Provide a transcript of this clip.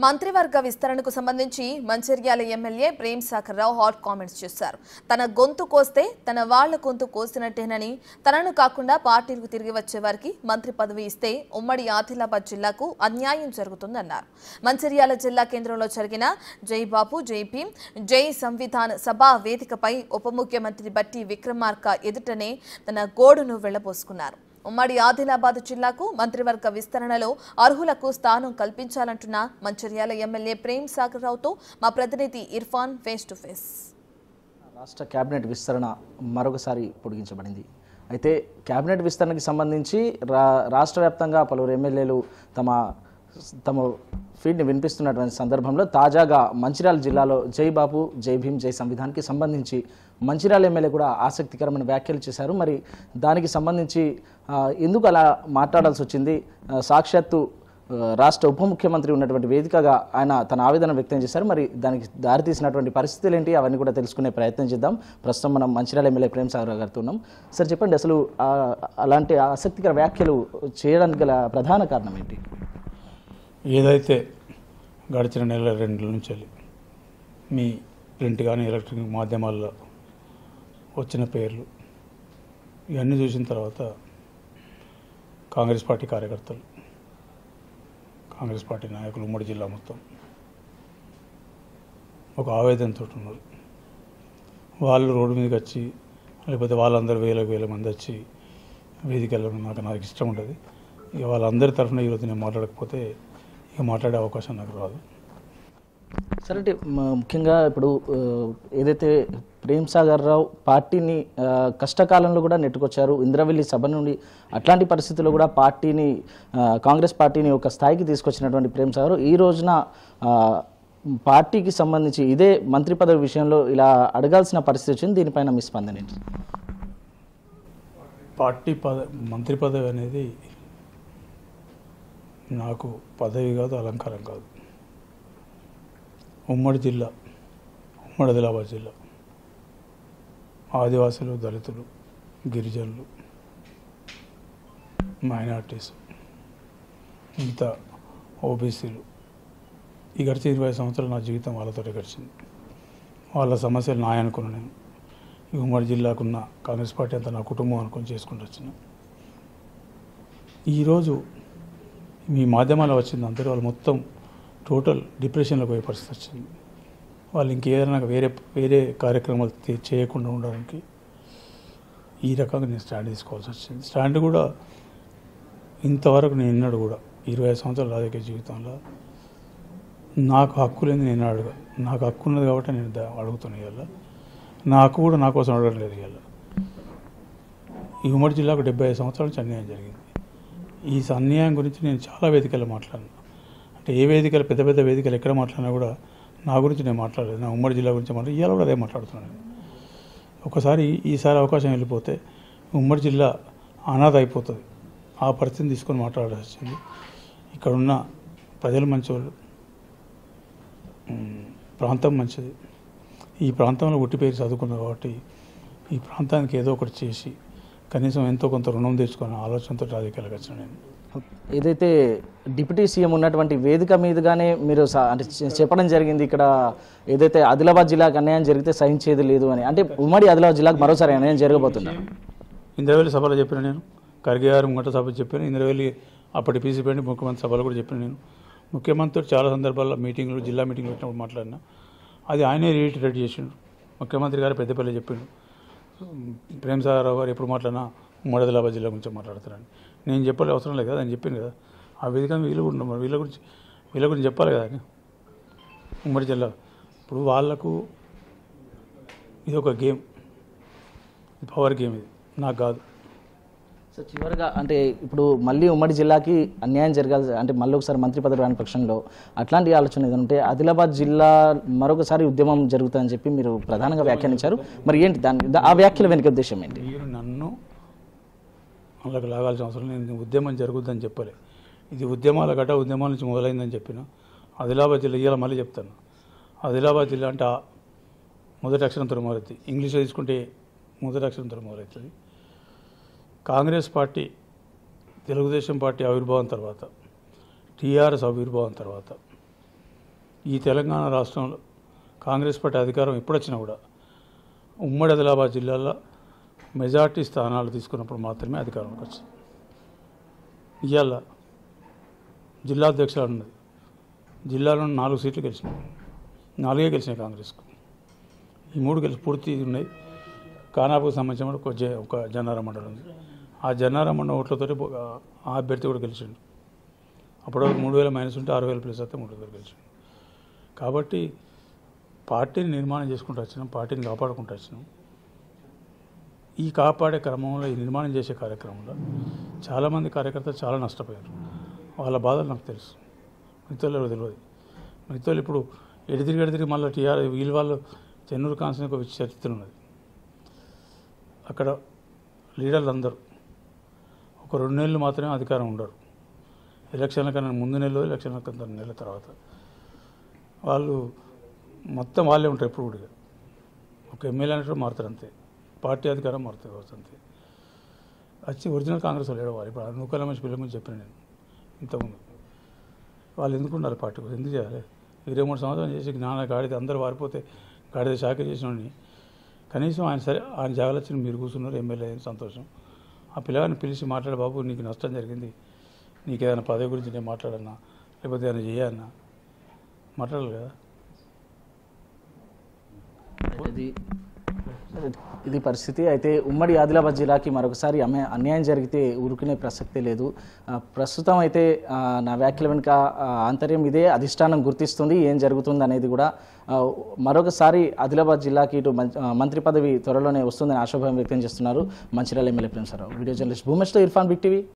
మంత్రివర్గ విస్తరణకు సంబంధించి మంచిర్యాల ఎమ్మెల్యే ప్రేమ్ సాగర్ రావు హాట్ కామెంట్స్ చేశారు. తన గొంతు కోస్తే తన వాళ్ల గొంతు కోసినట్టేనని, తనను కాకుండా పార్టీలకు తిరిగి వచ్చే వారికి మంత్రి పదవి ఇస్తే ఉమ్మడి ఆదిలాబాద్ జిల్లాకు అన్యాయం జరుగుతుందన్నారు. మంచిర్యాల జిల్లా కేంద్రంలో జరిగిన జై బాపు జై భీమ్ జై సంవిధాన్ సభా వేదికపై ఉప ముఖ్యమంత్రి బట్టి విక్రమార్క ఎదుటనే తన గోడును వెళ్లబోసుకున్నారు. ఉమ్మడి ఆదిలాబాద్ జిల్లాకు మంత్రివర్గ విస్తరణలో అర్హులకు స్థానం కల్పించాలంటున్న మంచిర్యాల ఎమ్మెల్యే ప్రేమ్ సాగర్ రావుతో మా ప్రతినిధి ఇర్ఫాన్ ఫేస్ టు ఫేస్. రాష్ట్ర కేబినెట్ విస్తరణ మరొకసారి పొడిగించబడింది. అయితే కేబినెట్ విస్తరణకి సంబంధించి రాష్ట్ర వ్యాప్తంగా పలువురు ఎమ్మెల్యేలు తమ ఫీడ్ని వినిపిస్తున్నటువంటి సందర్భంలో తాజాగా మంచిర్యాల జిల్లాలో జై బాపు జై భీమ్ జై సంవిధాన్కి సంబంధించి మంచిర్యాల ఎమ్మెల్యే కూడా ఆసక్తికరమైన వ్యాఖ్యలు చేశారు. మరి దానికి సంబంధించి ఎందుకు అలా మాట్లాడాల్సి వచ్చింది, సాక్షాత్తు రాష్ట్ర ఉప ముఖ్యమంత్రి ఉన్నటువంటి వేదికగా ఆయన తన ఆవేదన వ్యక్తం చేశారు. మరి దానికి దారితీసినటువంటి పరిస్థితులు ఏంటి అవన్నీ కూడా తెలుసుకునే ప్రయత్నం చేద్దాం. ప్రస్తుతం మనం మంచిర్యాల ఎమ్మెల్యే ప్రేమ్ సాగర్ గారితో ఉన్నాం. సార్ చెప్పండి, అసలు అలాంటి ఆసక్తికర వ్యాఖ్యలు చేయడానికి గల ప్రధాన కారణం ఏంటి? ఏదైతే గడిచిన నెల 2 నుంచి మీ ప్రింట్ కానీ ఎలక్ట్రానిక్ మాధ్యమాల్లో వచ్చిన పేర్లు ఇవన్నీ చూసిన తర్వాత కాంగ్రెస్ పార్టీ కార్యకర్తలు, కాంగ్రెస్ పార్టీ నాయకులు ఉమ్మడి జిల్లా మొత్తం ఒక ఆవేదనతో ఉన్నారు. వాళ్ళు రోడ్డు మీదకి వచ్చి లేకపోతే వాళ్ళందరూ వేల మంది వచ్చి వేదికల్లో నాకు ఇష్టం ఉంటుంది. ఇక వాళ్ళందరి తరఫున ఈరోజు నేను మాట్లాడకపోతే ఇక మాట్లాడే అవకాశం నాకు రాదు. సరే, అంటే ముఖ్యంగా ఇప్పుడు ఏదైతే ప్రేమ్ సాగర్ రావు పార్టీని కష్టకాలంలో కూడా నెట్టుకొచ్చారు, ఇంద్రవెల్లి సభ నుండి అట్లాంటి పరిస్థితుల్లో కూడా కాంగ్రెస్ పార్టీని ఒక స్థాయికి తీసుకొచ్చినటువంటి ప్రేమ్ సాగర్ ఈ రోజున పార్టీకి సంబంధించి ఇదే మంత్రి పదవి విషయంలో ఇలా అడగాల్సిన పరిస్థితి వచ్చింది. దీనిపైన మీ స్పందన ఏంటి? మంత్రి పదవి అనేది నాకు పదవి కాదు, అలంకారం కాదు. ఉమ్మడి ఆదిలాబాద్ జిల్లా ఆదివాసులు, దళితులు, గిరిజనులు, మైనార్టీస్, మిగతా ఓబీసీలు ఈ గడిచిన 20 సంవత్సరాలు నా జీవితం వాళ్ళతోటే గడిచింది. వాళ్ళ సమస్యలు నా అనుకున్నాను. నేను ఈ ఉమ్మడి జిల్లాకున్న కాంగ్రెస్ పార్టీ అంతా నా కుటుంబం అనుకొని చేసుకుంటూ వచ్చిన. ఈరోజు మీ మాధ్యమాలు వచ్చింది అంతే, వాళ్ళు మొత్తం టోటల్ డిప్రెషన్లో పోయే పరిస్థితి వచ్చింది. వాళ్ళు ఇంకేదైనా వేరే కార్యక్రమాలు చేయకుండా ఉండడానికి ఈ రకంగా నేను స్టాండ్ తీసుకోవాల్సి వచ్చింది. స్టాండ్ కూడా ఇంతవరకు నేను ఎన్నడూ కూడా 25 సంవత్సరాల రాజకీయ జీవితంలో నాకు హక్కు లేని నేను అడగా. నాకు హక్కు ఉన్నది కాబట్టి నేను అడుగుతున్నాను. ఇవాళ నా హక్కు కూడా నా కోసం అడగట్లేదు. ఇవాళ ఈ ఉమ్మడి జిల్లాకు 75 సంవత్సరాల నుంచి అన్యాయం జరిగింది. ఈ అన్యాయం గురించి నేను చాలా వేదికల్లో మాట్లాడినా. అంటే ఏ వేదికలు, పెద్ద వేదికలు ఎక్కడ మాట్లాడినా కూడా నా గురించి నేను మాట్లాడలేదు, నా ఉమ్మడి జిల్లా గురించి ఇవాళ కూడా అదే మాట్లాడుతున్నాను. ఈసారి అవకాశం వెళ్ళిపోతే ఉమ్మడి జిల్లా అనాథ అయిపోతుంది. ఆ పరిస్థితిని తీసుకొని మాట్లాడాల్సి వచ్చింది. ఇక్కడున్న ప్రజలు మంచివాళ్ళు, ప్రాంతం మంచిది. ఈ ప్రాంతంలో పేరు చదువుకున్నారు కాబట్టి ఈ ప్రాంతానికి ఏదో ఒకటి చేసి కనీసం ఎంతో కొంత రుణం తెచ్చుకునే ఆలోచనతో రాజకీయాలకు వచ్చిన నేను. ఏదైతే డిప్యూటీ సీఎం ఉన్నటువంటి వేదిక మీదుగానే మీరు అంటే చెప్పడం జరిగింది, ఇక్కడ ఏదైతే ఆదిలాబాద్ జిల్లాకు అన్యాయం జరిగితే సహించేది లేదు అని. అంటే ఉమ్మడి ఆదిలాబాద్ జిల్లాకు మరోసారి అన్యాయం జరగబోతున్నారు. ఇంద్రవెల్లి సభలో చెప్పిన నేను, ఖర్గే గారు ముంగట సభ చెప్పాను, ఇంద్రవెల్లి అప్పటి పీసీపీ ముఖ్యమంత్రి సభలో కూడా చెప్పిన నేను. ముఖ్యమంత్రి చాలా సందర్భాల్లో మీటింగ్లు, జిల్లా మీటింగ్లు పెట్టినప్పుడు మాట్లాడినా. అది ఆయనే రీఇటరేట్ చేసిండు. ముఖ్యమంత్రి గారు పెద్దపల్లి చెప్పిండు, ప్రేమ్ సాగర్ రావు గారు ఎప్పుడు మాట్లాడినా ఉమ్మడి ఆదిలాబాద్ జిల్లా గురించి మాట్లాడతారని. నేను చెప్పాలి అవసరం లేదు కదా, అని చెప్పింది కదా. ఆ వేదిక వీళ్ళు కూడా ఉన్నారు, వీళ్ళ గురించి చెప్పాలి కదా. ఉమ్మడి జిల్లా ఇప్పుడు వాళ్లకు ఇది ఒక గేమ్, పవర్ గేమ్. ఇది నాకు కాదు. సో చివరిగా అంటే ఇప్పుడు మళ్ళీ ఉమ్మడి జిల్లాకి అన్యాయం జరగాల్సి, అంటే మళ్ళీ ఒకసారి మంత్రి పదవి రాని పక్షంలో అట్లాంటి ఆలోచన ఏదంటే ఆదిలాబాద్ జిల్లా మరొకసారి ఉద్యమం జరుగుతుందని చెప్పి మీరు ప్రధానంగా వ్యాఖ్యానించారు. మరి ఏంటి ఆ వ్యాఖ్యల వెనుక ఉద్దేశం ఏంటి? మీరు నన్ను వాళ్ళకి లాగాల్సిన అవసరం, నేను ఉద్యమం జరుగుద్దని చెప్పలే. ఇది ఉద్యమాల నుంచి మొదలైందని చెప్పిన. ఆదిలాబాద్ జిల్లా ఇవాళ మళ్ళీ చెప్తాను, ఆదిలాబాద్ జిల్లా అంటే మొదటి అక్షరంతో మొదలవుతుంది. ఇంగ్లీష్లో తీసుకుంటే మొదటి అక్షరంతో మొదలవుతుంది. కాంగ్రెస్ పార్టీ, తెలుగుదేశం పార్టీ ఆవిర్భావం తర్వాత, టీఆర్ఎస్ ఆవిర్భావం తర్వాత ఈ తెలంగాణ రాష్ట్రంలో కాంగ్రెస్ పార్టీ అధికారం ఎప్పుడొచ్చినా కూడా ఉమ్మడి ఆదిలాబాద్ జిల్లాలో మెజార్టీ స్థానాలు తీసుకున్నప్పుడు మాత్రమే అధికారంలోకి వచ్చింది. ఇవాళ జిల్లా అధ్యక్షులు ఉన్నది, జిల్లాలో 4 సీట్లు గెలిచినాయి, 4 గెలిచినాయి కాంగ్రెస్కు. ఈ 3 గెలిచి పూర్తి ఉన్నాయి. కానాపుకు సంబంధించిన ఒక జన్నారం మండలం ఉంది. ఆ జన్నారం మండలం ఓట్లతో ఆ అభ్యర్థి కూడా గెలిచిండు. అప్పటివరకు 3000 మైనస్ ఉంటే 6000 ప్లస్ అయితే 3000 గెలిచిండు. కాబట్టి పార్టీని నిర్మాణం చేసుకుంటూ వచ్చినాం, పార్టీని కాపాడుకుంటూ వచ్చినాం. ఈ కాపాడే క్రమంలో, ఈ నిర్మాణం చేసే కార్యక్రమంలో చాలామంది కార్యకర్తలు చాలా నష్టపోయారు. వాళ్ళ బాధలు నాకు తెలుసు, మిగతాలు తెలియదు. మిగతాలు ఇప్పుడు ఎడితిరిగి మళ్ళీ టీఆర్ వాళ్ళు చెన్నూరు కాన్స్టిట్యూన్సీ ఒక చరిత్ర ఉన్నది. అక్కడ లీడర్లు అందరూ ఒక 2 నెలలు మాత్రమే అధికారం ఉండరు. ఎలక్షన్ల కన్నా ముందు నెలలో, ఎలక్షన్ల కన్నా నెలల తర్వాత వాళ్ళు మొత్తం వాళ్ళే ఉంటారు. ఎప్పుడు కూడా ఒక ఎమ్మెల్యే అనేటప్పుడు మారుతారు అంతే, పార్టీ అధికారం మారుతుంది కావచ్చు అంతే. వచ్చి ఒరిజినల్ కాంగ్రెస్ వాళ్ళు ఏడవాలి. ఇప్పుడు నూకల మంచి పిల్లల గురించి చెప్పిన నేను ఇంతకుముందు. వాళ్ళు ఎందుకు ఉండాలి పార్టీ కోసం, ఎందుకు చేయాలి? 23 సంవత్సరాలు చేసి జ్ఞాన గాడిద అందరూ వారిపోతే గాడిద శాఖ చేసినోడిని కనీసం ఆయన సరే ఆయన జాగలొచ్చిన మీరు కూర్చున్నారు, ఎమ్మెల్యే అయిన సంతోషం. ఆ పిల్లగారిని పిలిచి మాట్లాడే, బాబు నీకు నష్టం జరిగింది, నీకు ఏదైనా పదవి గురించి నేను మాట్లాడన్నా, లేకపోతే ఏదైనా చేయాలన్నా మాట్లాడాలి కదా. ఇది పరిస్థితి. అయితే ఉమ్మడి ఆదిలాబాద్ జిల్లాకి మరొకసారి అన్యాయం జరిగితే ఊరుకునే ప్రసక్తే లేదు. ప్రస్తుతం అయితే నా వ్యాఖ్యల వెనుక ఆంతర్యం ఇదే. అధిష్టానం గుర్తిస్తుంది ఏం జరుగుతుంది అనేది కూడా. మరొకసారి ఆదిలాబాద్ జిల్లాకి ఇటు మంత్రి పదవి త్వరలోనే వస్తుందని ఆశాభావం వ్యక్తం చేస్తున్నారు Mancherial MLA Prem Sagar Rao. Video journalist భూమేష్తో ఇర్ఫాన్, బిగ్ టీవీ.